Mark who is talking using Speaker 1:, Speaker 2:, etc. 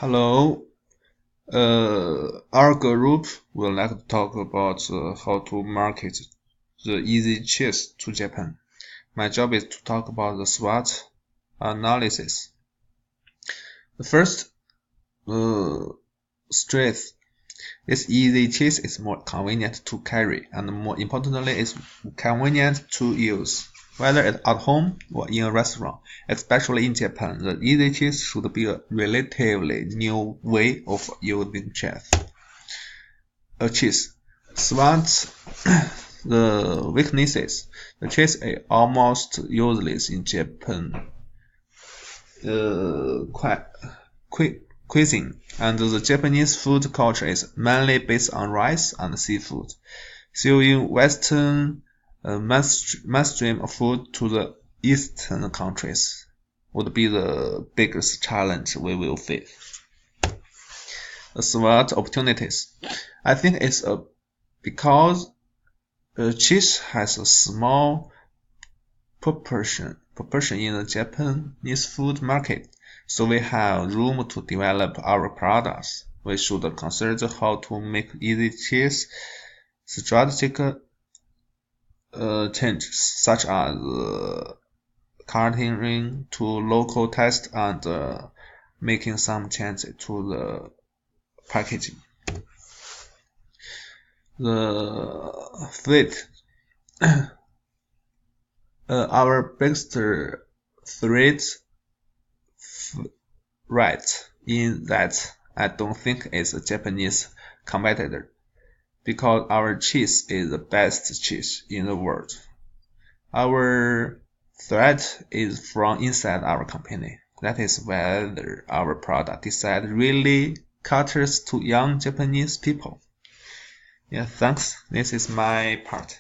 Speaker 1: Hello. Our group would like to talk about how to market the easy cheese to Japan. My job is to talk about the SWOT analysis. The first strength, this easy cheese is more convenient to carry and more importantly is convenient to use. Whether it's at home or in a restaurant, especially in Japan, the easy cheese should be a relatively new way of using cheese. SWOT the weaknesses. The cheese is almost useless in Japan cuisine, and the Japanese food culture is mainly based on rice and seafood. Selling Western mainstream food to the Eastern countries would be the biggest challenge we will face. The SWOT opportunities. I think it's because cheese has a small proportion in the Japanese food market, so we have room to develop our products. We should consider how to make easy cheese strategic changes, such as catering to local taste and making some changes to the packaging. The fleet. Our biggest threat right in that I don't think it's a Japanese competitor because our cheese is the best cheese in the world. Our threat is from inside our company. That is whether our product design really caters to young Japanese people. Yeah, thanks. This is my part.